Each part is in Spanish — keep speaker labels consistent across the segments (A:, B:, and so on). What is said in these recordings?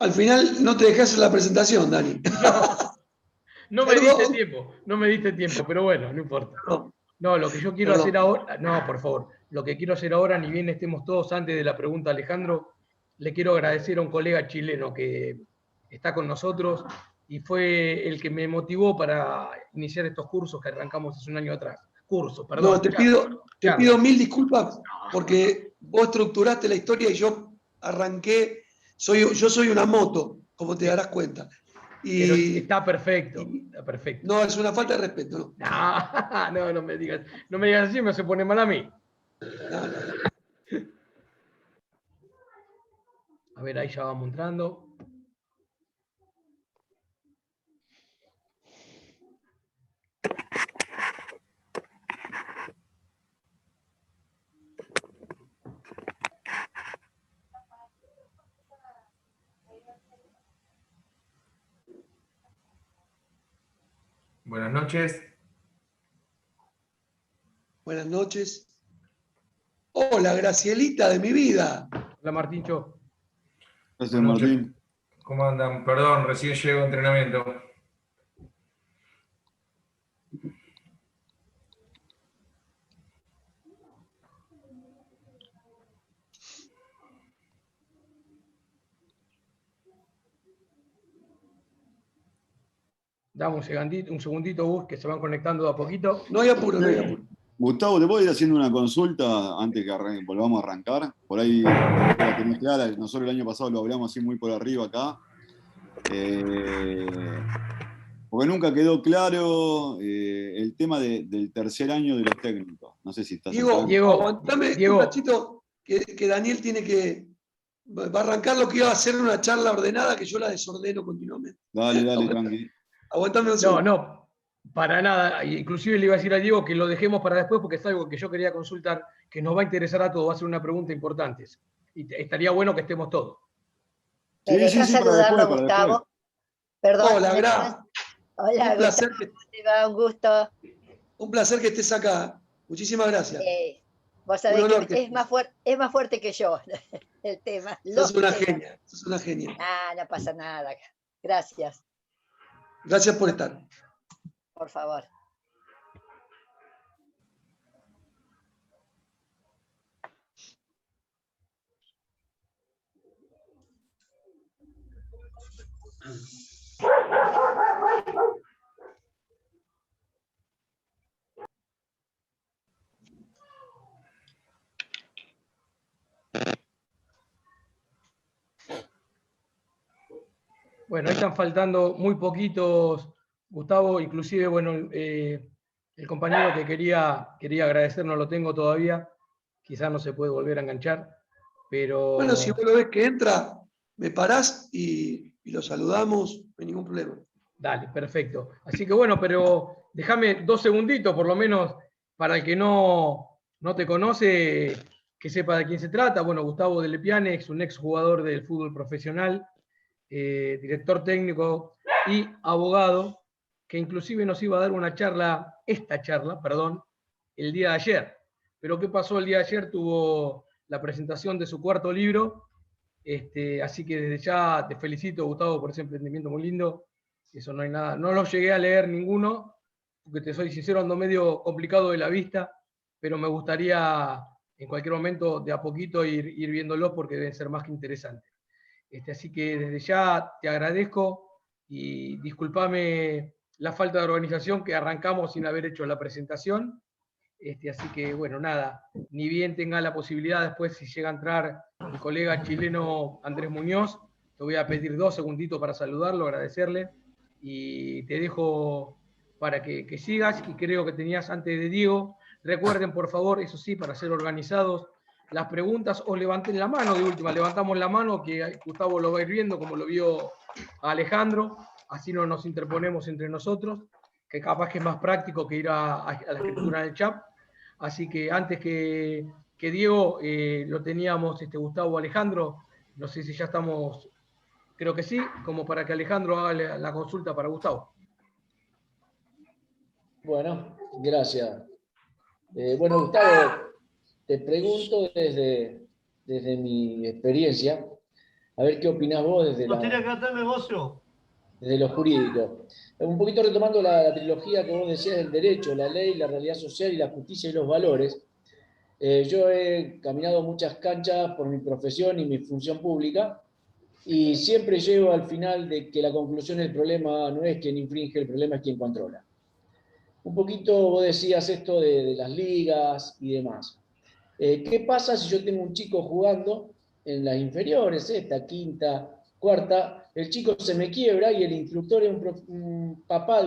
A: Al final no te dejé hacer la presentación, Dani.
B: No me diste tiempo, no me diste tiempo, pero bueno, no importa. No, lo que yo quiero hacer ahora, no, por favor, lo que quiero hacer ahora, ni bien estemos todos antes de la pregunta, Alejandro, le quiero agradecer a un colega chileno que está con nosotros y fue el que me motivó para iniciar estos cursos que arrancamos hace un año atrás. Cursos, perdón.
A: No, te pido mil disculpas porque vos estructuraste la historia y yo arranqué, yo soy una moto, como te darás cuenta.
B: Pero está perfecto, está perfecto.
A: No, es una falta de respeto.
B: No, no me digas así, me se pone mal a mí.
A: No.
B: A ver, ahí ya vamos entrando.
C: Buenas noches.
A: Buenas noches. Hola, Gracielita de mi vida.
B: Hola, Martíncho.
D: Gracias, Martín.
C: ¿Cómo andan? Perdón, recién llego a entrenamiento.
B: Dame un segundito, Gus, que se van conectando de a poquito.
A: No hay apuro, no hay apuro.
D: Gustavo, ¿te puedo ir haciendo una consulta antes que volvamos a arrancar? Por ahí la tenés clara. Nosotros el año pasado lo hablamos así muy por arriba acá. Porque nunca quedó claro el tema del tercer año de los técnicos. No sé si estás
A: Diego, aguantame un cachito que Daniel tiene que... Va a arrancar lo que iba a ser una charla ordenada que yo la desordeno continuamente.
D: Dale, tranqui.
A: Aguantame un segundo.
B: No, para nada. Inclusive le iba a decir a Diego que lo dejemos para después porque es algo que yo quería consultar, que nos va a interesar a todos, va a ser una pregunta importante. Y estaría bueno que estemos todos.
E: ¿Me dejas saludarlo, Gustavo? Perdón.
A: Hola, Gra.
E: Hola, Gustavo, ¿cómo te va? Un gusto.
A: Un placer que estés acá. Muchísimas gracias.
E: Vos sabés que es más fuerte que yo el tema.
A: Sos una genia.
E: Ah, no pasa nada. Gracias.
A: Gracias por estar.
E: Por favor.
B: Bueno, ahí están faltando muy poquitos, Gustavo, inclusive, bueno, el compañero que quería agradecer no lo tengo todavía, quizás no se puede volver a enganchar, pero...
A: Bueno, si vos lo ves que entra, me parás y lo saludamos, no hay ningún problema.
B: Dale, perfecto. Así que bueno, pero déjame 2 segunditos, por lo menos, para el que no te conoce, que sepa de quién se trata. Bueno, Gustavo de Lepiane es un exjugador del fútbol profesional, director técnico y abogado, que inclusive nos iba a dar esta charla, el día de ayer. Pero ¿qué pasó el día de ayer? Tuvo la presentación de su 4º libro, así que desde ya te felicito, Gustavo, por ese emprendimiento muy lindo. Eso no hay nada, no lo llegué a leer ninguno, porque te soy sincero, ando medio complicado de la vista, pero me gustaría en cualquier momento de a poquito ir viéndolos porque deben ser más que interesantes. Así que desde ya te agradezco y discúlpame la falta de organización que arrancamos sin haber hecho la presentación. Así que bueno, nada, ni bien tenga la posibilidad después, si llega a entrar mi colega chileno Andrés Muñoz, te voy a pedir 2 segunditos para saludarlo, agradecerle, y te dejo para que sigas, y creo que tenías antes de Diego. Recuerden, por favor, eso sí, para ser organizados, las preguntas, o levanten la mano de última, levantamos la mano, que Gustavo lo va a ir viendo, como lo vio a Alejandro, así no nos interponemos entre nosotros, que capaz que es más práctico que ir a la escritura en el chat. Así que antes que Diego, lo teníamos Gustavo, Alejandro, no sé si ya estamos, creo que sí, como para que Alejandro haga la consulta para Gustavo.
F: Bueno, gracias. Bueno, Gustavo, te pregunto desde mi experiencia, A ver qué opinás vos desde
G: No tiene que hacer negocio.
F: desde lo jurídico. Un poquito retomando la trilogía que vos decías del derecho, la ley, la realidad social y la justicia y los valores. Yo he caminado muchas canchas por mi profesión y mi función pública y siempre llego al final de que la conclusión del problema no es quien infringe, el problema es quien controla. Un poquito vos decías esto de las ligas y demás. ¿Qué pasa si yo tengo un chico jugando en las inferiores, esta, quinta, cuarta? El chico se me quiebra y el instructor es un papá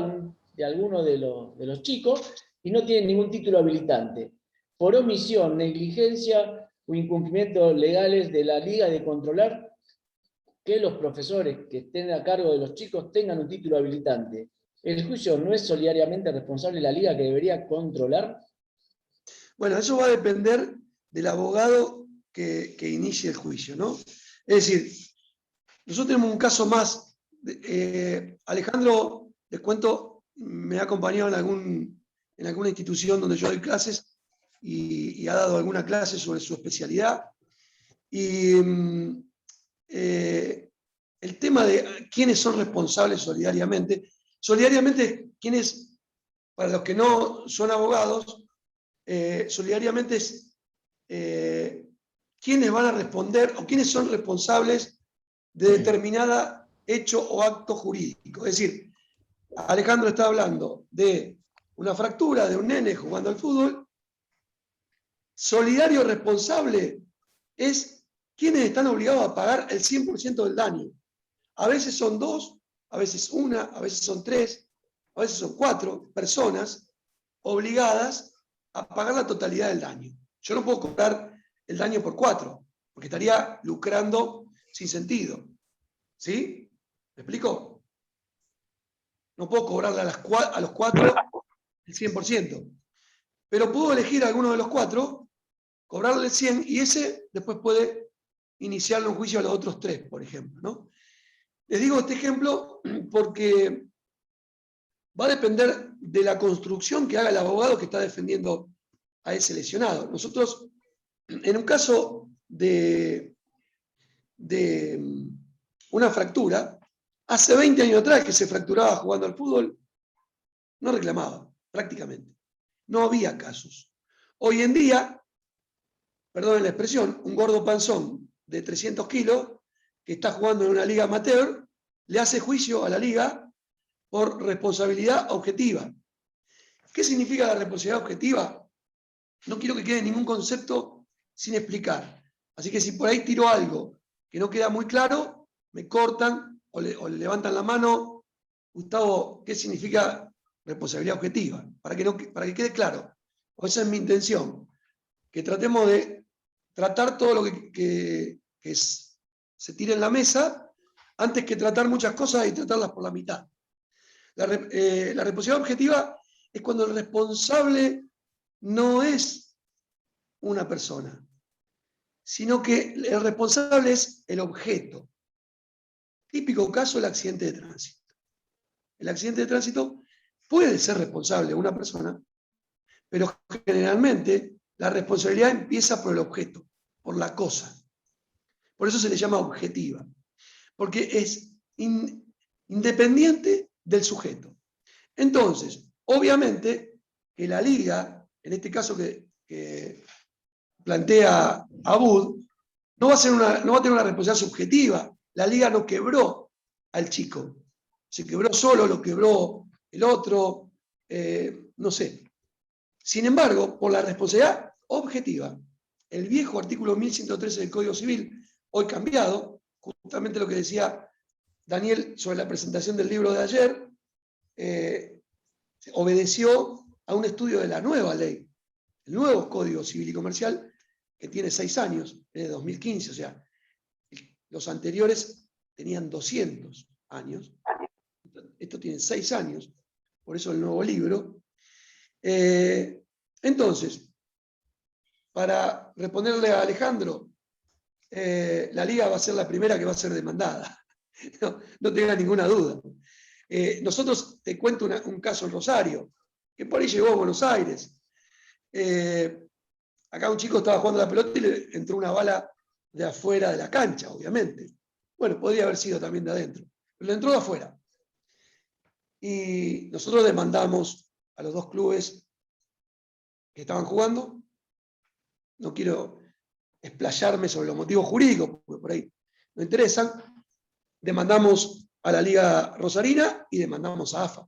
F: de alguno de los chicos y no tiene ningún título habilitante. Por omisión, negligencia o incumplimientos legales de la liga de controlar que los profesores que estén a cargo de los chicos tengan un título habilitante. ¿El juicio no es solidariamente responsable de la liga que debería controlar?
A: Bueno, eso va a depender del abogado que inicie el juicio, ¿no? Es decir, nosotros tenemos un caso más. Alejandro, les cuento, me ha acompañado en alguna institución donde yo doy clases y ha dado alguna clase sobre su especialidad. Y el tema de quiénes son responsables solidariamente, quienes, para los que no son abogados, solidariamente es quiénes van a responder o quiénes son responsables de determinada hecho o acto jurídico. Es decir, Alejandro está hablando de una fractura de un nene jugando al fútbol. Solidario responsable es quienes están obligados a pagar el 100% del daño. A veces son 2, a veces 1, a veces son 3, a veces son 4 personas obligadas a pagar la totalidad del daño. Yo no puedo cobrar el daño por 4, porque estaría lucrando sin sentido. ¿Sí? ¿Me explico? No puedo cobrarle a los 4 el 100%. Pero puedo elegir a alguno de los 4, cobrarle el 100 y ese después puede iniciarle un juicio a los otros 3, por ejemplo, ¿no? Les digo este ejemplo porque va a depender de la construcción que haga el abogado que está defendiendo a ese lesionado. Nosotros, en un caso de una fractura, hace 20 años atrás que se fracturaba jugando al fútbol, no reclamaba, prácticamente. No había casos. Hoy en día, perdonen la expresión, un gordo panzón de 300 kilos que está jugando en una liga amateur, le hace juicio a la liga por responsabilidad objetiva. ¿Qué significa la responsabilidad objetiva? No quiero que quede ningún concepto sin explicar. Así que si por ahí tiro algo que no queda muy claro, me cortan o le levantan la mano. Gustavo, ¿qué significa responsabilidad objetiva? Para que quede claro. O esa es mi intención. Que tratemos de tratar todo lo que se tire en la mesa antes que tratar muchas cosas y tratarlas por la mitad. La responsabilidad objetiva es cuando el responsable no es una persona, sino que el responsable es el objeto. Típico caso, el accidente de tránsito. El accidente de tránsito puede ser responsable una persona, pero generalmente la responsabilidad empieza por el objeto, por la cosa. Por eso se le llama objetiva, porque es independiente del sujeto. Entonces, obviamente, que la liga, en este caso que plantea Abud, no va a tener una responsabilidad subjetiva. La liga no quebró al chico. Se quebró solo, lo quebró el otro, no sé. Sin embargo, por la responsabilidad objetiva, el viejo artículo 1113 del Código Civil, hoy cambiado, justamente lo que decía Daniel sobre la presentación del libro de ayer, obedeció a un estudio de la nueva ley, el nuevo Código Civil y Comercial, que tiene 6 años, es de 2015, o sea, los anteriores tenían 200 años, esto tiene 6 años, por eso el nuevo libro. Entonces, para responderle a Alejandro, la liga va a ser la primera que va a ser demandada, no tenga ninguna duda. Nosotros, te cuento un caso en Rosario, que por ahí llegó a Buenos Aires. Acá un chico estaba jugando la pelota y le entró una bala de afuera de la cancha, obviamente. Bueno, podría haber sido también de adentro, pero le entró de afuera. Y nosotros demandamos a los dos clubes que estaban jugando. No quiero explayarme sobre los motivos jurídicos, porque por ahí no interesan. Demandamos a la Liga Rosarina y demandamos a AFA.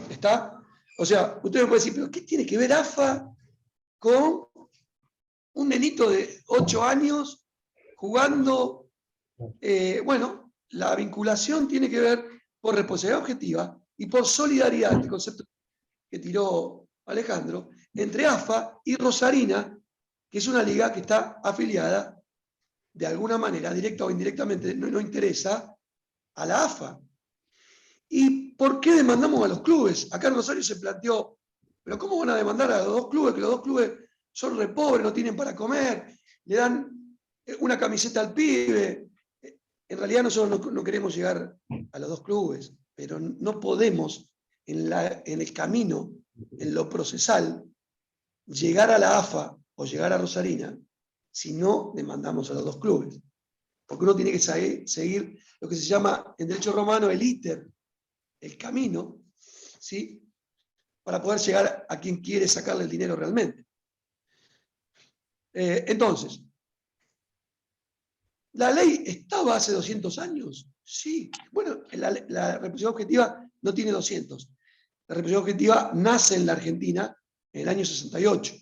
A: ¿Está? O sea, usted me puede decir, ¿pero qué tiene que ver AFA con un nenito de 8 años jugando? Bueno, la vinculación tiene que ver por responsabilidad objetiva y por solidaridad, este concepto que tiró Alejandro, entre AFA y Rosarina, que es una liga que está afiliada de alguna manera, directa o indirectamente, no interesa a la AFA. ¿Y por qué demandamos a los clubes? Acá en Rosario se planteó, pero ¿cómo van a demandar a los dos clubes? Que los dos clubes son re pobres, no tienen para comer, le dan una camiseta al pibe. En realidad nosotros no queremos llegar a los dos clubes, pero no podemos en el camino, en lo procesal, llegar a la AFA o llegar a Rosarina si no demandamos a los dos clubes. Porque uno tiene que seguir lo que se llama en derecho romano el iter, el camino, ¿sí? Para poder llegar a quien quiere sacarle el dinero realmente. Entonces, ¿la ley estaba hace 200 años? Sí. Bueno, la represión objetiva no tiene 200. La represión objetiva nace en la Argentina en el año 68,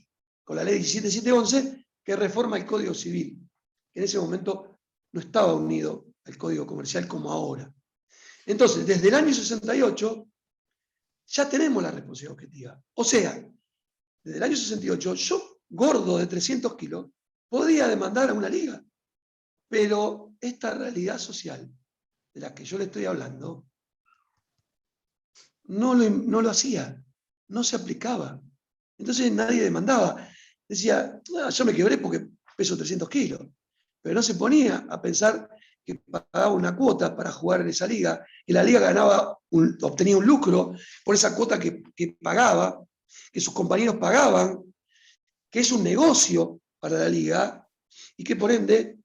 A: con la ley 17711, que reforma el Código Civil, que en ese momento no estaba unido al Código Comercial como ahora. Entonces, desde el año 68 ya tenemos la responsabilidad objetiva. O sea, desde el año 68, yo, gordo de 300 kilos, podía demandar a una liga. Pero esta realidad social de la que yo le estoy hablando no lo hacía, no se aplicaba. Entonces nadie demandaba. Decía, yo me quebré porque peso 300 kilos. Pero no se ponía a pensar que pagaba una cuota para jugar en esa liga, que la liga obtenía un lucro por esa cuota que pagaba, que sus compañeros pagaban, que es un negocio para la liga y que por ende,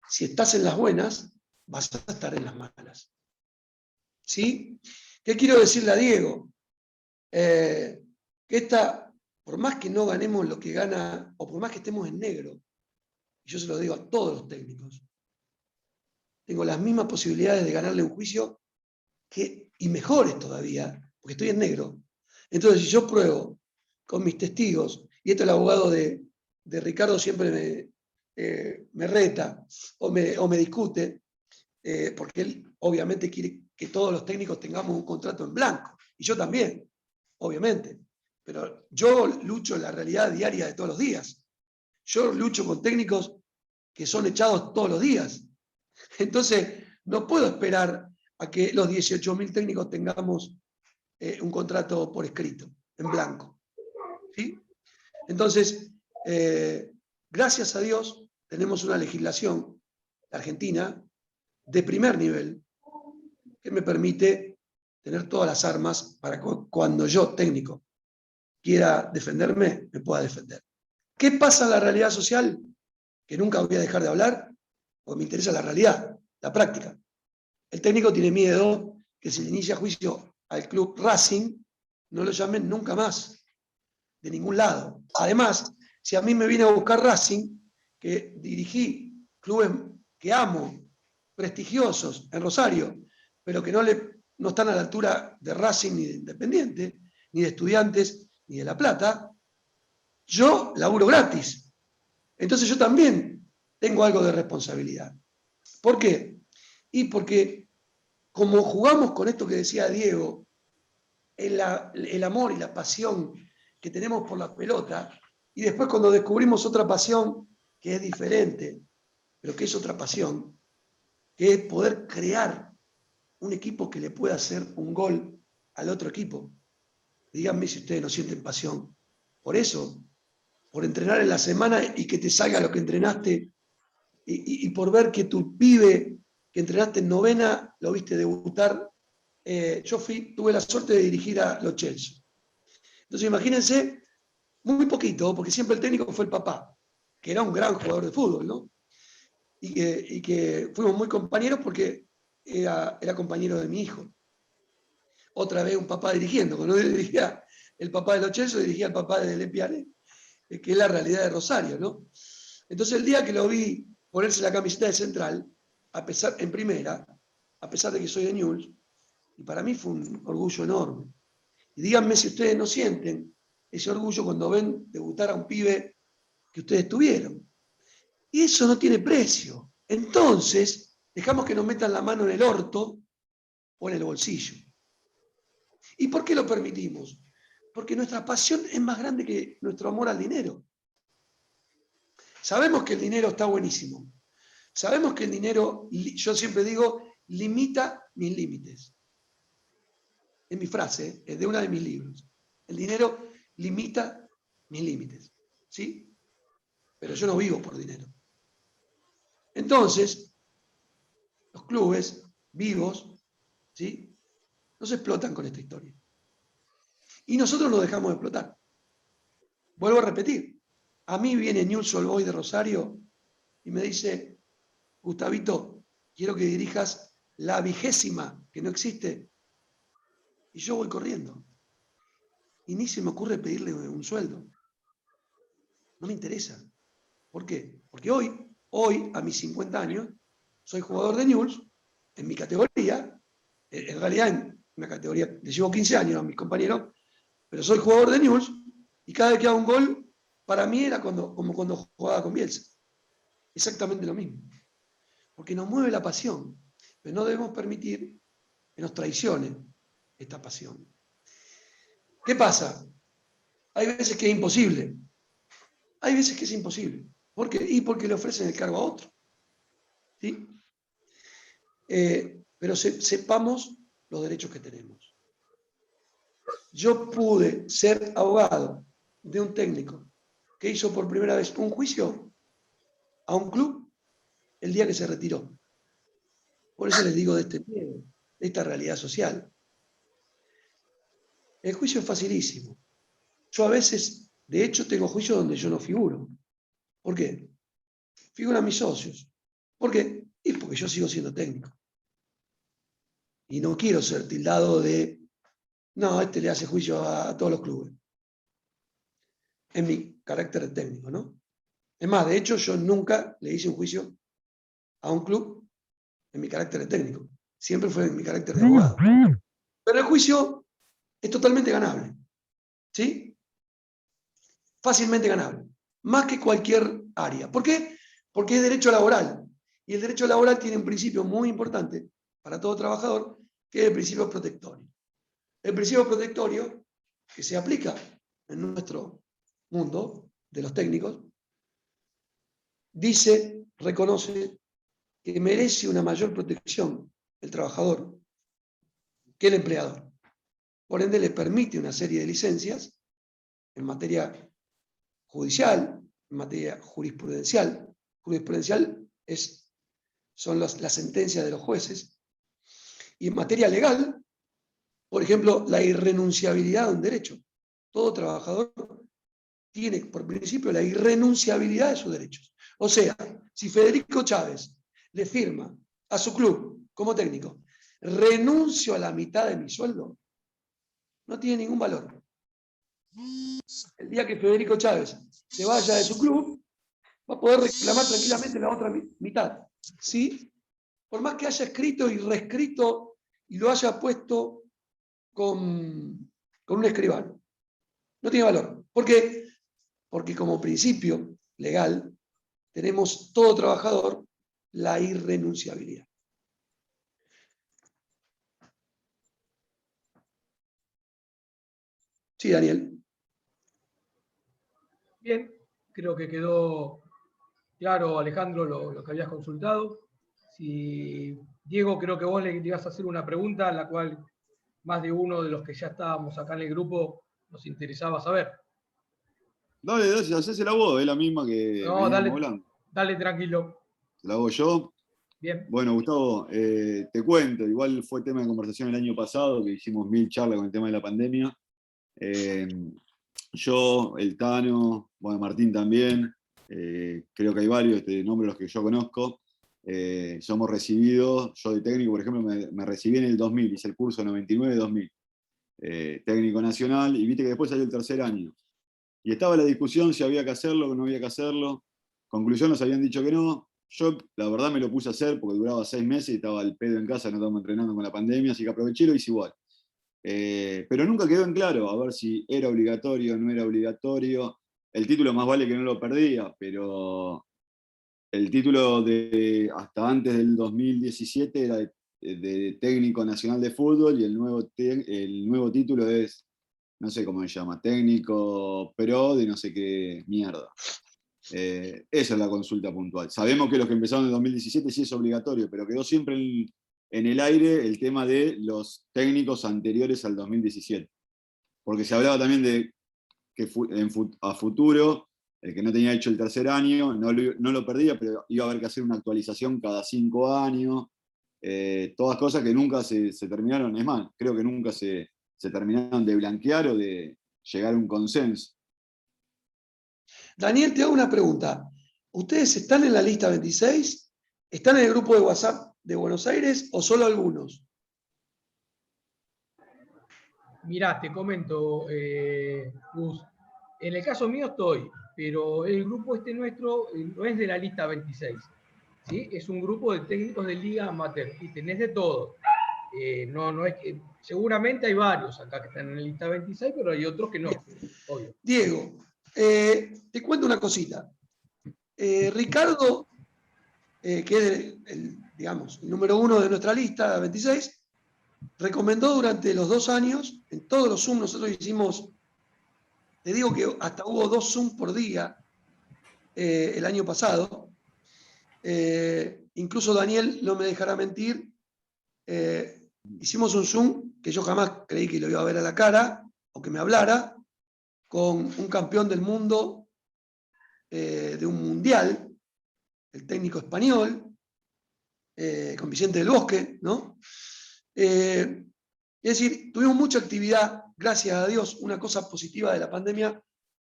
A: si estás en las buenas, vas a estar en las malas. ¿Sí? ¿Qué quiero decirle a Diego? Que por más que no ganemos lo que gana, o por más que estemos en negro, y yo se lo digo a todos los técnicos, tengo las mismas posibilidades de ganarle un juicio y mejores todavía, porque estoy en negro. Entonces, si yo pruebo con mis testigos, y esto el abogado de Ricardo siempre me reta o me discute, porque él obviamente quiere que todos los técnicos tengamos un contrato en blanco, y yo también, obviamente, pero yo lucho en la realidad diaria de todos los días. Yo lucho con técnicos que son echados todos los días. Entonces, no puedo esperar a que los 18.000 técnicos tengamos un contrato por escrito, en blanco. ¿Sí? Entonces, gracias a Dios, tenemos una legislación argentina de primer nivel que me permite tener todas las armas para cuando yo, técnico, quiera defenderme, me pueda defender. ¿Qué pasa en la realidad social? Que nunca voy a dejar de hablar, porque me interesa la realidad, la práctica. El técnico tiene miedo que si le inicia juicio al club Racing, no lo llamen nunca más, de ningún lado. Además, si a mí me viene a buscar Racing, que dirigí clubes que amo, prestigiosos en Rosario, pero que no están a la altura de Racing ni de Independiente, ni de Estudiantes, ni de La Plata, yo laburo gratis. Entonces yo también tengo algo de responsabilidad. ¿Por qué? Y porque como jugamos con esto que decía Diego, el amor y la pasión que tenemos por la pelota, y después cuando descubrimos otra pasión que es diferente, pero que es otra pasión, que es poder crear un equipo que le pueda hacer un gol al otro equipo. Díganme si ustedes no sienten pasión por eso, por entrenar en la semana y que te salga lo que entrenaste, y por ver que tu pibe que entrenaste en novena lo viste debutar. Yo tuve la suerte de dirigir a los Chelsea. Entonces imagínense, muy poquito, porque siempre el técnico fue el papá, que era un gran jugador de fútbol, ¿no? y que fuimos muy compañeros porque era compañero de mi hijo. Otra vez un papá dirigiendo, cuando yo dirigía el papá de Los Chelsea, dirigía el papá de Lepiane, que es la realidad de Rosario, ¿no? Entonces el día que lo vi ponerse la camiseta de Central, en primera, a pesar de que soy de Newell's, y para mí fue un orgullo enorme. Y díganme si ustedes no sienten ese orgullo cuando ven debutar a un pibe que ustedes tuvieron. Y eso no tiene precio. Entonces, dejamos que nos metan la mano en el orto o en el bolsillo. ¿Y por qué lo permitimos? Porque nuestra pasión es más grande que nuestro amor al dinero. Sabemos que el dinero está buenísimo. Sabemos que el dinero, yo siempre digo, limita mis límites. Es mi frase, es de uno de mis libros. El dinero limita mis límites. ¿Sí? Pero yo no vivo por dinero. Entonces, los clubes vivos, ¿sí?, no se explotan con esta historia. Y nosotros nos dejamos de explotar. Vuelvo a repetir. A mí viene Newell's Old Boys de Rosario y me dice, Gustavito, quiero que dirijas la 20ª, que no existe. Y yo voy corriendo. Y ni se me ocurre pedirle un sueldo. No me interesa. ¿Por qué? Porque hoy, a mis 50 años, soy jugador de Newell's, en mi categoría, en realidad en una categoría, le llevo 15 años a mis compañeros, pero soy jugador de Newell's, y cada vez que hago un gol, para mí era como cuando jugaba con Bielsa. Exactamente lo mismo. Porque nos mueve la pasión, pero no debemos permitir que nos traicione esta pasión. ¿Qué pasa? Hay veces que es imposible. Hay veces que es imposible. ¿Por qué? Y porque le ofrecen el cargo a otro. ¿Sí? Pero sepamos los derechos que tenemos. Yo pude ser abogado de un técnico que hizo por primera vez un juicio a un club el día que se retiró. Por eso les digo de este miedo, de esta realidad social. El juicio es facilísimo. Yo a veces, de hecho, tengo juicios donde yo no figuro. ¿Por qué? Figuran mis socios. ¿Por qué? Y porque yo sigo siendo técnico. Y no quiero ser tildado de, no, este le hace juicio a todos los clubes. En mi carácter de técnico, ¿no? Es más, de hecho, yo nunca le hice un juicio a un club en mi carácter de técnico. Siempre fue en mi carácter de abogado. Pero el juicio es totalmente ganable. ¿Sí? Fácilmente ganable. Más que cualquier área. ¿Por qué? Porque es derecho laboral. Y el derecho laboral tiene un principio muy importante para todo trabajador, que es el principio protectorio. El principio protectorio que se aplica en nuestro mundo de los técnicos, dice, reconoce que merece una mayor protección el trabajador que el empleador. Por ende, le permite una serie de licencias en materia judicial, en materia jurisprudencial. Jurisprudencial son las sentencias de los jueces. Y en materia legal, por ejemplo, la irrenunciabilidad de un derecho. Todo trabajador tiene por principio la irrenunciabilidad de sus derechos. O sea, si Federico Chávez le firma a su club como técnico, renuncio a la mitad de mi sueldo, no tiene ningún valor. El día que Federico Chávez se vaya de su club, va a poder reclamar tranquilamente la otra mitad. ¿Sí? Por más que haya escrito y reescrito y lo haya puesto con un escribano. No tiene valor. ¿Por qué? Porque como principio legal tenemos todo trabajador la irrenunciabilidad. Sí, Daniel.
B: Bien, creo que quedó claro, Alejandro, lo que habías consultado. Si, Diego, creo que vos le ibas a hacer una pregunta, a la cual más de uno de los que ya estábamos acá en el grupo nos interesaba saber.
D: Dale, hacésela vos, es la misma que
B: No,
D: veníamos hablando.
B: dale tranquilo.
D: ¿La hago yo?
B: Bien.
D: Bueno, Gustavo, te cuento, igual fue tema de conversación el año pasado, que hicimos 1000 charlas con el tema de la pandemia. Yo, el Tano, bueno, Martín también, creo que hay varios nombres los que yo conozco. somos recibidos, yo de técnico, por ejemplo, me recibí en el 2000, hice el curso 99-2000, técnico nacional, y viste que después salió el tercer año. Y estaba la discusión si había que hacerlo o no había que hacerlo. Conclusión, nos habían dicho que no. Yo, la verdad, me lo puse a hacer porque duraba 6 meses y estaba al pedo en casa, no estábamos entrenando con la pandemia, así que aproveché y lo hice igual. Pero nunca quedó en claro a ver si era obligatorio o no era obligatorio. El título más vale que no lo perdía, pero el título de hasta antes del 2017 era de técnico nacional de fútbol y el nuevo título es, no sé cómo se llama, técnico pro de no sé qué mierda. Esa es la consulta puntual. Sabemos que los que empezaron en el 2017 sí es obligatorio, pero quedó siempre en el aire el tema de los técnicos anteriores al 2017. Porque se hablaba también de que a futuro, el que no tenía hecho el tercer año, no lo perdía, pero iba a haber que hacer una actualización cada 5 años. Todas cosas que nunca se terminaron, es más, creo que nunca se terminaron de blanquear o de llegar a un consenso.
A: Daniel, te hago una pregunta. ¿Ustedes están en la lista 26? ¿Están en el grupo de WhatsApp de Buenos Aires o solo algunos?
B: Mirá, te comento, Gus, en el caso mío estoy, pero el grupo nuestro no es de la lista 26, ¿sí? Es un grupo de técnicos de Liga Amateur y tenés de todo. No es que, seguramente hay varios acá que están en la lista 26, pero hay otros que no, obvio.
A: Diego, te cuento una cosita. Ricardo, que es digamos, el número 1 de nuestra lista, 26, recomendó durante los 2 años, en todos los Zoom nosotros hicimos, te digo que hasta hubo 2 Zoom por día el año pasado. Incluso Daniel no me dejará mentir. Hicimos un Zoom que yo jamás creí que lo iba a ver a la cara o que me hablara, con un campeón del mundo de un mundial, el técnico español, con Vicente del Bosque, ¿no? Es decir, tuvimos mucha actividad, gracias a Dios. Una cosa positiva de la pandemia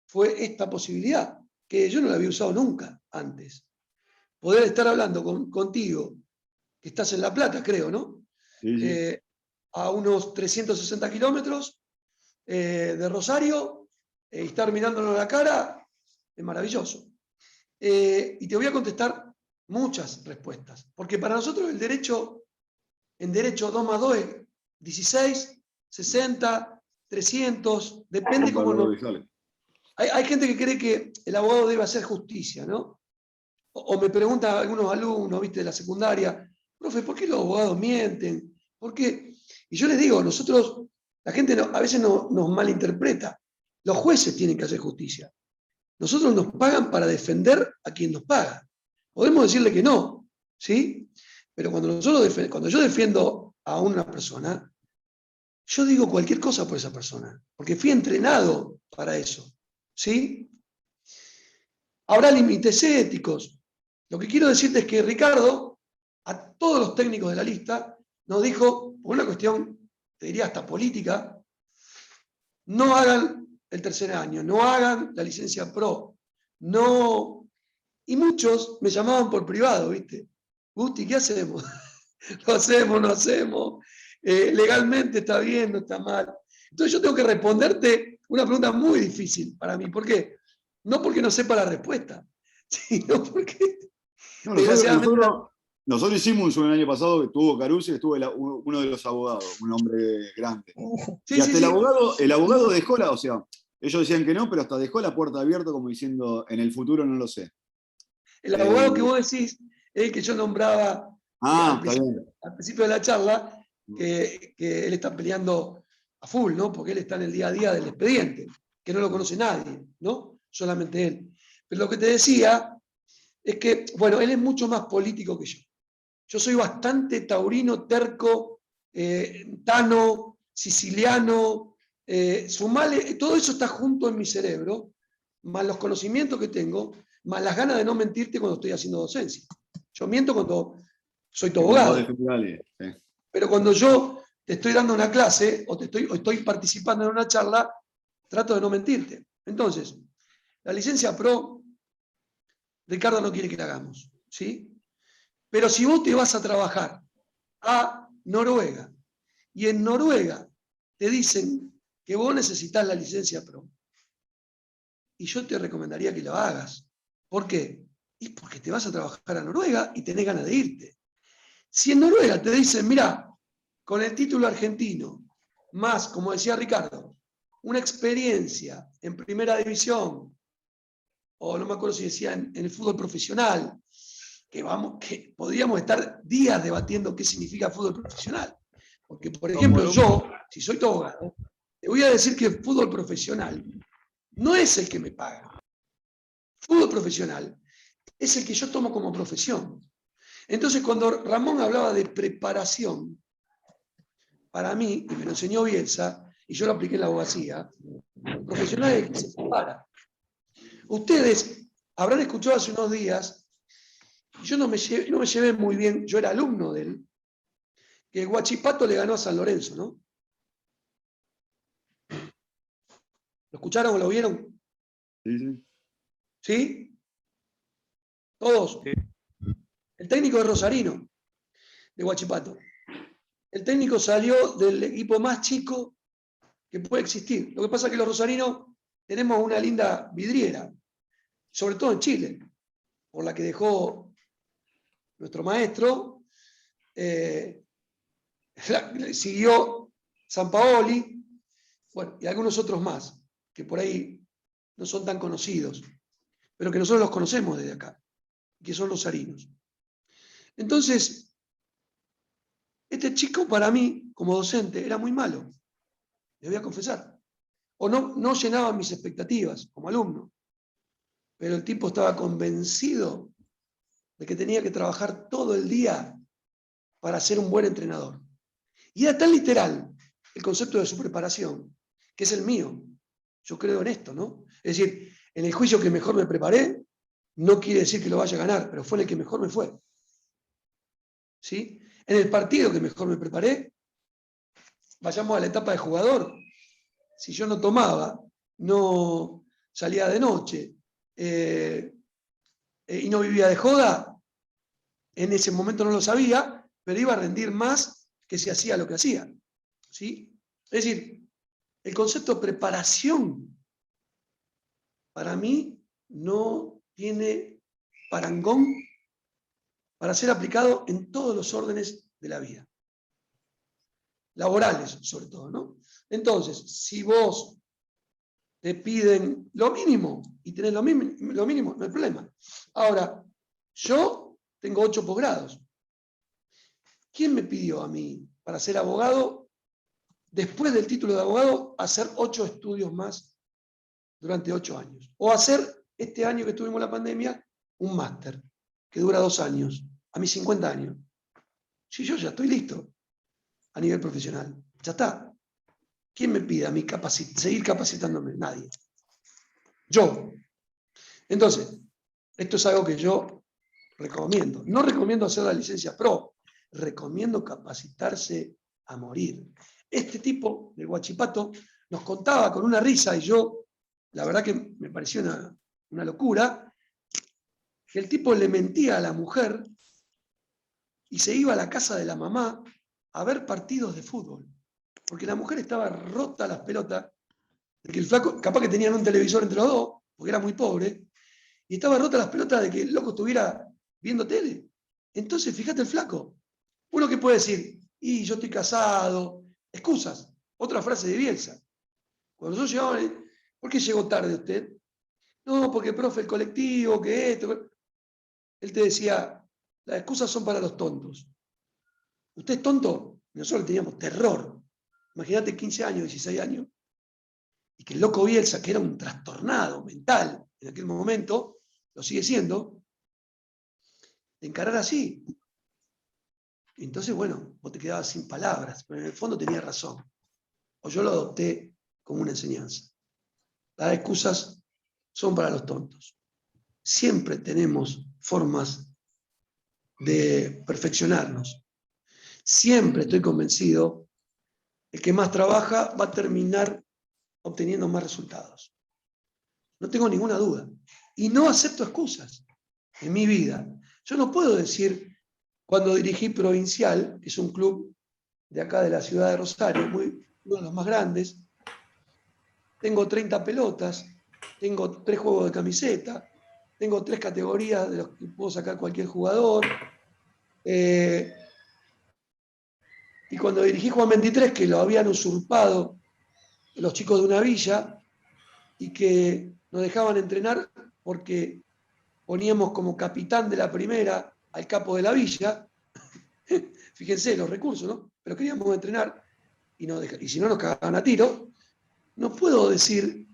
A: fue esta posibilidad, que yo no la había usado nunca antes. Poder estar hablando contigo, que estás en La Plata, creo, ¿no?
D: Sí.
A: A unos 360 kilómetros de Rosario, y estar mirándonos a la cara, es maravilloso. Y te voy a contestar muchas respuestas, porque para nosotros el derecho, en derecho 2 más 2 es 16, 60, 300, depende cómo lo... Hay gente que cree que el abogado debe hacer justicia, ¿no? O me preguntan algunos alumnos, ¿viste?, de la secundaria, profe, ¿por qué los abogados mienten? ¿Por qué? Y yo les digo, nosotros, la gente a veces nos malinterpreta. Los jueces tienen que hacer justicia. Nosotros nos pagan para defender a quien nos paga. Podemos decirle que no, ¿sí? Pero cuando yo defiendo a una persona, yo digo cualquier cosa por esa persona, porque fui entrenado para eso, ¿sí? Habrá límites éticos. Lo que quiero decirte es que Ricardo, a todos los técnicos de la lista, nos dijo, por una cuestión, te diría hasta política, no hagan el tercer año, no hagan la licencia pro, no... Y muchos me llamaban por privado, ¿viste? Gusti, ¿qué hacemos? ¿Lo hacemos, no hacemos? ¿Legalmente está bien, no está mal? Entonces yo tengo que responderte una pregunta muy difícil para mí. ¿Por qué? No porque no sepa la respuesta, sino porque...
D: No, nosotros hicimos un año pasado que estuvo Caruso y estuvo uno de los abogados, un hombre grande.
A: Sí,
D: y hasta
A: sí,
D: el abogado dejó o sea, ellos decían que no, pero hasta dejó la puerta abierta como diciendo, en el futuro no lo sé.
A: El abogado que vos decís es el que yo nombraba al principio de la charla, que él está peleando a full, ¿no? Porque él está en el día a día del expediente, que no lo conoce nadie, ¿no? Solamente él. Pero lo que te decía es que, bueno, él es mucho más político que yo. Yo soy bastante taurino, terco, tano, siciliano, sumale, todo eso está junto en mi cerebro, más los conocimientos que tengo, más las ganas de no mentirte cuando estoy haciendo docencia. Yo miento cuando soy tu abogado. Pero cuando yo te estoy dando una clase o estoy participando en una charla, trato de no mentirte. Entonces, la licencia pro, Ricardo no quiere que la hagamos, ¿sí? Pero si vos te vas a trabajar a Noruega y en Noruega te dicen que vos necesitas la licencia pro, y yo te recomendaría que lo hagas. ¿Por qué? Y porque te vas a trabajar a Noruega y tenés ganas de irte. Si en Noruega te dicen, mira, con el título argentino, más, como decía Ricardo, una experiencia en primera división, o no me acuerdo si decía en el fútbol profesional, que podríamos estar días debatiendo qué significa fútbol profesional. Porque, por ejemplo, yo, si soy tu abogado, te voy a decir que el fútbol profesional no es el que me paga. Fútbol profesional es el que yo tomo como profesión. Entonces, cuando Ramón hablaba de preparación, para mí, y me lo enseñó Bielsa, y yo lo apliqué en la abogacía, profesional es el que se prepara. Ustedes habrán escuchado hace unos días, yo no me llevé muy bien, yo era alumno de él, que Huachipato le ganó a San Lorenzo, ¿no? ¿Lo escucharon o lo vieron?
D: Sí, sí.
A: ¿Sí? Todos.
B: Sí.
A: El técnico de Rosarino, de Huachipato. El técnico salió del equipo más chico que puede existir. Lo que pasa es que los rosarinos tenemos una linda vidriera, sobre todo en Chile, por la que dejó nuestro maestro. Siguió Sampaoli, bueno, y algunos otros más, que por ahí no son tan conocidos, pero que nosotros los conocemos desde acá, que son rosarinos. Entonces, este chico para mí, como docente, era muy malo, les voy a confesar. O no llenaba mis expectativas como alumno, pero el tipo estaba convencido de que tenía que trabajar todo el día para ser un buen entrenador. Y era tan literal el concepto de su preparación, que es el mío. Yo creo en esto, ¿no? Es decir, en el juicio que mejor me preparé, no quiere decir que lo vaya a ganar, pero fue en el que mejor me fue. ¿Sí? En el partido que mejor me preparé, vayamos a la etapa de jugador. Si yo no tomaba, no salía de noche y no vivía de joda, en ese momento no lo sabía, pero iba a rendir más que si hacía lo que hacía. ¿Sí? Es decir, el concepto de preparación para mí no tiene parangón para ser aplicado en todos los órdenes de la vida. Laborales, sobre todo, ¿no? Entonces, si vos te piden lo mínimo y tenés lo mínimo, no hay problema. Ahora, yo tengo 8 posgrados. ¿Quién me pidió a mí para ser abogado, después del título de abogado, hacer 8 estudios más durante 8 años? O hacer, este año que tuvimos la pandemia, un máster que dura 2 años, a mis 50 años. Si yo ya estoy listo a nivel profesional, ya está. ¿Quién me pide a mí seguir capacitándome? Nadie. Yo. Entonces, esto es algo que yo recomiendo. No recomiendo hacer la licencia pro, recomiendo capacitarse a morir. Este tipo del Huachipato nos contaba con una risa, y yo, la verdad que me pareció una locura, que el tipo le mentía a la mujer y se iba a la casa de la mamá a ver partidos de fútbol. Porque la mujer estaba rota las pelotas, de que el flaco, capaz que tenían un televisor entre los dos, porque era muy pobre, y estaba rota las pelotas de que el loco estuviera viendo tele. Entonces, fíjate el flaco. Uno que puede decir, y yo estoy casado, excusas. Otra frase de Bielsa. Cuando yo llegaba, ¿por qué llegó tarde usted? No, porque profe, el colectivo, que esto. Él te decía, las excusas son para los tontos. ¿Usted es tonto? Nosotros teníamos terror. Imagínate 15 años, 16 años, y que el loco Bielsa, que era un trastornado mental en aquel momento, lo sigue siendo, te encarara así. Entonces, bueno, vos te quedabas sin palabras, pero en el fondo tenías razón. O yo lo adopté como una enseñanza. Las excusas son para los tontos. Siempre tenemos formas de perfeccionarnos. Siempre estoy convencido, el que más trabaja va a terminar obteniendo más resultados. No tengo ninguna duda. Y no acepto excusas en mi vida. Yo no puedo decir, cuando dirigí Provincial, que es un club de acá de la ciudad de Rosario, uno de los más grandes. Tengo 30 pelotas, tengo 3 juegos de camiseta, tengo 3 categorías de los que puedo sacar cualquier jugador. Y cuando dirigí Juan 23, que lo habían usurpado los chicos de una villa y que nos dejaban entrenar porque poníamos como capitán de la primera al capo de la villa, fíjense los recursos, ¿no? Pero queríamos entrenar y si no nos cagaban a tiro, no puedo decir,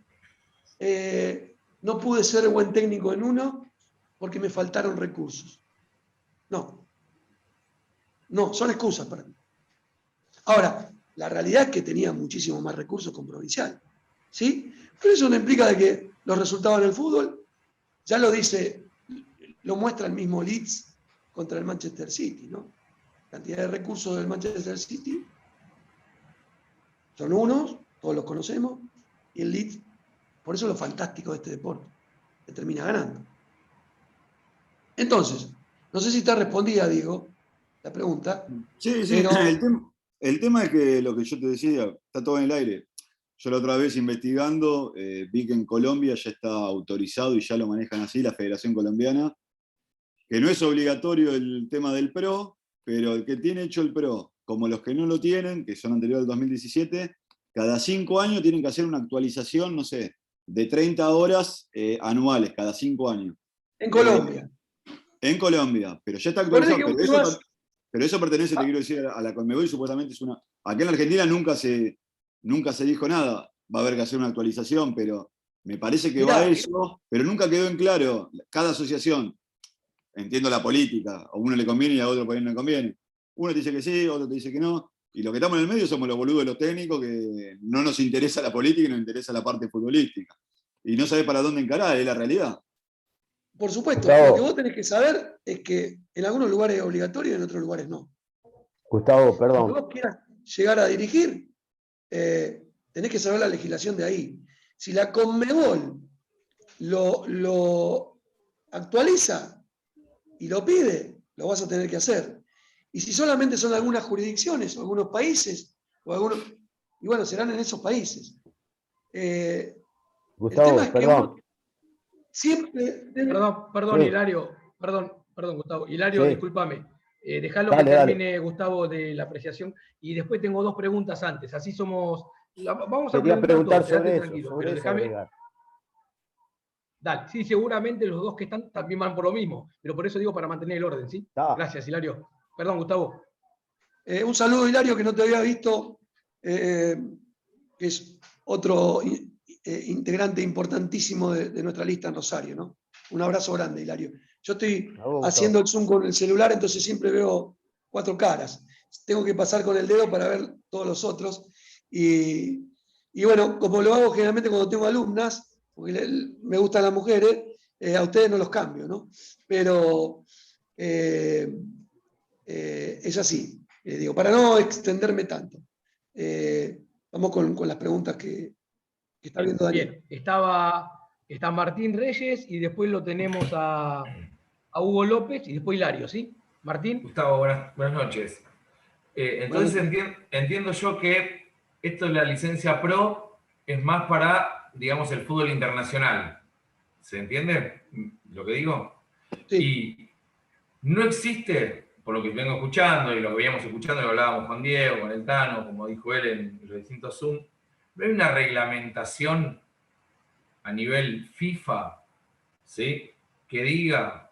A: no pude ser buen técnico en uno porque me faltaron recursos. No, son excusas para mí. Ahora, la realidad es que tenía muchísimo más recursos con Provincial, ¿sí? Pero eso no implica de que los resultados en el fútbol, ya lo muestra el mismo Leeds contra el Manchester City, ¿no? La cantidad de recursos del Manchester City son unos, todos los conocemos, y el Leeds, por eso lo fantástico de este deporte, que termina ganando. Entonces, no sé si está respondida, Diego, la pregunta.
D: Sí,
A: pero...
D: el tema es que lo que yo te decía, está todo en el aire. Yo la otra vez investigando, vi que en Colombia ya está autorizado y ya lo manejan así, la Federación Colombiana, que no es obligatorio el tema del PRO, pero el que tiene hecho el PRO, como los que no lo tienen, que son anteriores al 2017, cada 5 años tienen que hacer una actualización, no sé, de 30 horas anuales, cada 5 años.
A: En Colombia.
D: En Colombia, pero ya está actualizado. Pero eso pertenece, te quiero decir, a la Conmebol y supuestamente es una... Acá en la Argentina nunca se dijo nada, va a haber que hacer una actualización, pero me parece que va a eso, pero nunca quedó en claro. Cada asociación, entiendo la política, a uno le conviene y a otro por ahí no le conviene. Uno te dice que sí, otro te dice que no, y lo que estamos en el medio somos los boludos de los técnicos que no nos interesa la política y nos interesa la parte futbolística. Y no sabés para dónde encarar, es la realidad.
A: Por supuesto,
G: Gustavo,
A: lo que vos tenés que saber es que en algunos lugares es obligatorio y en otros lugares no.
G: Gustavo,
A: Si
G: perdón.
A: vos quieras llegar a dirigir, tenés que saber la legislación de ahí. Si la Conmebol lo actualiza y lo pide, lo vas a tener que hacer. Y si solamente son algunas jurisdicciones o algunos países, y bueno, serán en esos países.
G: Gustavo,
A: el tema es que
G: perdón.
A: uno siempre debe...
B: Perdón,
G: Sí.
B: Hilario. Perdón, Gustavo. Hilario,
G: Sí.
B: discúlpame. Dejalo
G: Dale,
B: que
G: dale.
B: termine Gustavo de la apreciación. Y después tengo 2 preguntas antes. Así somos. Vamos a
G: Quería preguntar
B: todos, quédate
G: sobre eso,
B: tranquilo.
G: sobre
B: Pero
G: eso
B: déjame.
G: agregar.
B: Dale. Sí, seguramente los 2 que están también van por lo mismo. Pero por eso digo para mantener el orden, ¿sí?
G: Está.
B: Gracias, Hilario. Perdón, Gustavo.
A: Un saludo, Hilario, que no te había visto, que es otro integrante importantísimo de nuestra lista en Rosario, ¿no? Un abrazo grande, Hilario. Yo estoy haciendo el Zoom con el celular, entonces siempre veo 4 caras. Tengo que pasar con el dedo para ver todos los otros. Y bueno, como lo hago generalmente cuando tengo alumnas, porque me gustan las mujeres, a ustedes no los cambio, ¿no? Pero es así. Digo, para no extenderme tanto. Vamos con las preguntas que está viendo Daniel.
B: Bien, está Martín Reyes y después lo tenemos a Hugo López y después Hilario, ¿sí? Martín.
C: Gustavo, buenas noches. Entonces entiendo yo que esto de la licencia Pro es más para, digamos, el fútbol internacional. ¿Se entiende lo que digo?
A: Sí.
C: Y no existe, por lo que vengo escuchando y lo que veníamos escuchando, lo hablábamos con Diego, con el Tano, como dijo él en los distintos Zoom, no hay una reglamentación a nivel FIFA, ¿sí? Que diga,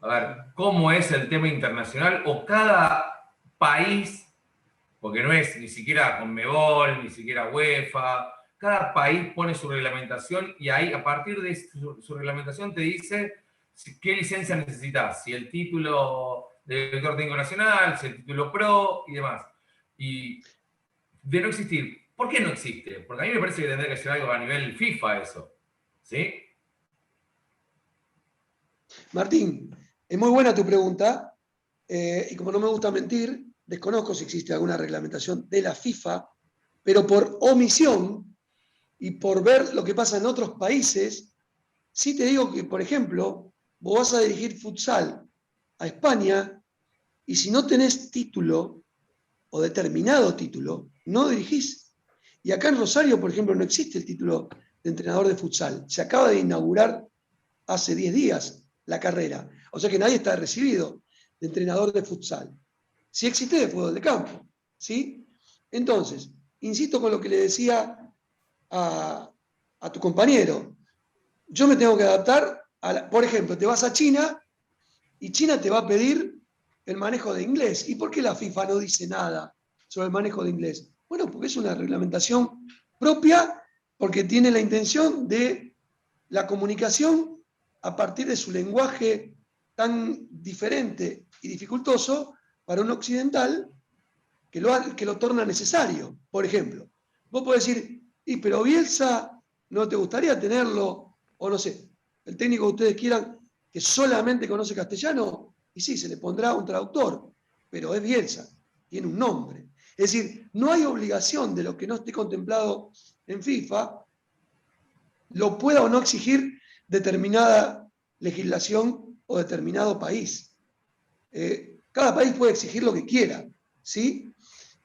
C: a ver, cómo es el tema internacional o cada país, porque no es ni siquiera Conmebol, ni siquiera UEFA, cada país pone su reglamentación y ahí a partir de su reglamentación te dice qué licencia necesitas, si el título de director técnico nacional, si el título pro y demás. Y de no existir, ¿por qué no existe? Porque a mí me parece que tendría que ser algo a nivel FIFA eso, ¿sí?
A: Martín, es muy buena tu pregunta, y como no me gusta mentir, desconozco si existe alguna reglamentación de la FIFA, pero por omisión y por ver lo que pasa en otros países, sí te digo que, por ejemplo, vos vas a dirigir futsal a España Y si no tenés título o determinado título, no dirigís. Y acá en Rosario, por ejemplo, no existe el título de entrenador de futsal. Se acaba de inaugurar hace 10 días la carrera. O sea que nadie está recibido de entrenador de futsal. Sí existe de fútbol de campo. ¿Sí? Entonces, insisto con lo que le decía a tu compañero. Yo me tengo que adaptar, por ejemplo, te vas a China y China te va a pedir el manejo de inglés. ¿Y por qué la FIFA no dice nada sobre el manejo de inglés? Bueno, porque es una reglamentación propia, porque tiene la intención de la comunicación a partir de su lenguaje tan diferente y dificultoso para un occidental que lo torna necesario. Por ejemplo, vos podés decir, pero Bielsa, ¿no te gustaría tenerlo? O no sé, el técnico que ustedes quieran que solamente conoce castellano, y sí, se le pondrá un traductor, pero es Bielsa, tiene un nombre. Es decir, no hay obligación de lo que no esté contemplado en FIFA, lo pueda o no exigir determinada legislación o determinado país. Cada país puede exigir lo que quiera, ¿sí?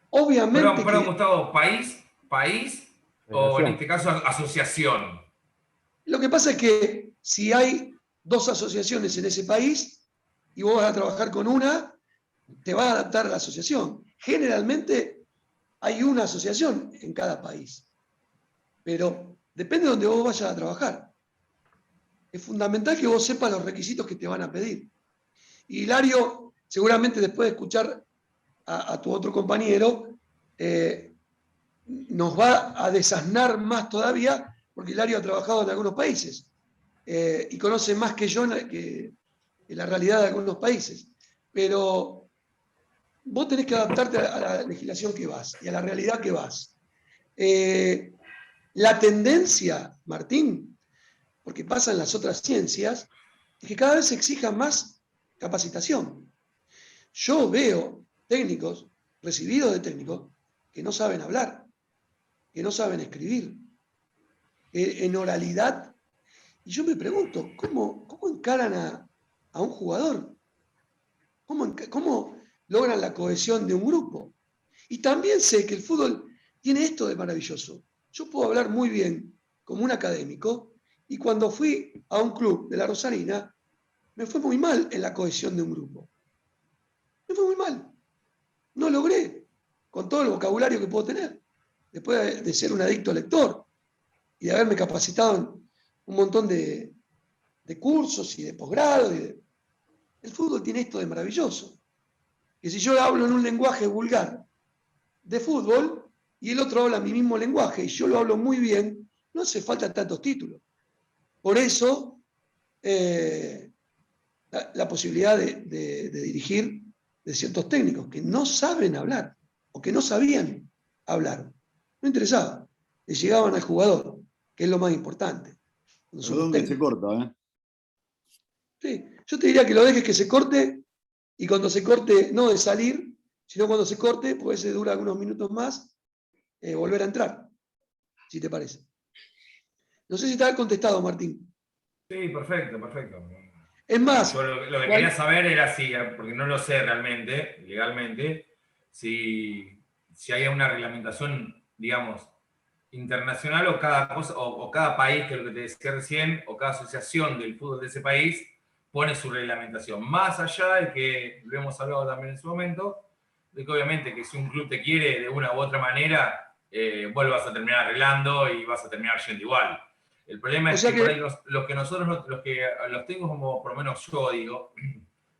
A: Obviamente
C: Perdón, Gustavo, ¿país o en este caso asociación?
A: Lo que pasa es que si hay 2 asociaciones en ese país y vos vas a trabajar con una, te vas a adaptar a la asociación. Generalmente hay una asociación en cada país, pero depende de donde vos vayas a trabajar. Es fundamental que vos sepas los requisitos que te van a pedir. Y Hilario, seguramente después de escuchar a tu otro compañero, nos va a desasnar más todavía, porque Hilario ha trabajado en algunos países y conoce más que yo que la realidad de algunos países. Pero vos tenés que adaptarte a la legislación que vas y a la realidad que vas. La tendencia, Martín, porque pasa en las otras ciencias, es que cada vez se exija más capacitación. Yo veo técnicos, recibidos de técnicos, que no saben hablar, que no saben escribir, en oralidad. Y yo me pregunto, ¿cómo encaran a un jugador? ¿Cómo logran la cohesión de un grupo? Y también sé que el fútbol tiene esto de maravilloso. Yo puedo hablar muy bien como un académico y cuando fui a un club de la Rosarina, me fue muy mal en la cohesión de un grupo. Me fue muy mal. No logré, con todo el vocabulario que puedo tener, después de ser un adicto lector y de haberme capacitado en un montón de cursos y de posgrado. El fútbol tiene esto de maravilloso, que si yo hablo en un lenguaje vulgar de fútbol y el otro habla mi mismo lenguaje y yo lo hablo muy bien, no hace falta tantos títulos. Por eso, la posibilidad de dirigir de ciertos técnicos que no saben hablar o que no sabían hablar. No interesaba. Le llegaban al jugador, que es lo más importante.
D: Perdón que se corta, ¿eh?
A: Sí, yo te diría que lo dejes que se corte y cuando se corte, no de salir, sino cuando se corte, pues se dura algunos minutos más, volver a entrar, si te parece. No sé si te ha contestado, Martín.
C: Sí, perfecto, perfecto.
A: Es más,
C: yo lo que quería saber era si, porque no lo sé realmente, legalmente, si hay una reglamentación, digamos, internacional o cada cosa, o cada país, que es lo que te decía recién, o cada asociación del fútbol de ese país pone su reglamentación. Más allá de que, lo hemos hablado también en su momento, de que obviamente que si un club te quiere de una u otra manera, vos lo vas a terminar arreglando y vas a terminar yendo igual. El problema es que por ahí los tengo como, por lo menos yo digo,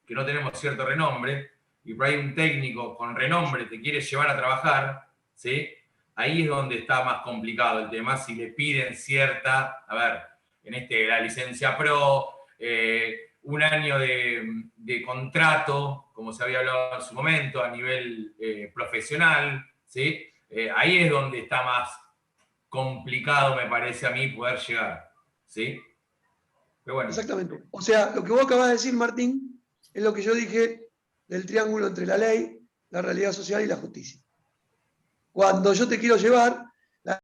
C: que no tenemos cierto renombre, y por ahí un técnico con renombre te quiere llevar a trabajar, ¿sí? Ahí es donde está más complicado el tema, si le piden cierta, a ver, la licencia pro, un año de contrato, como se había hablado en su momento, a nivel profesional, ¿sí? Ahí es donde está más complicado, me parece a mí, poder llegar, ¿sí? Pero bueno.
A: Exactamente. O sea, lo que vos acabas de decir, Martín, es lo que yo dije del triángulo entre la ley, la realidad social y la justicia. Cuando yo te quiero llevar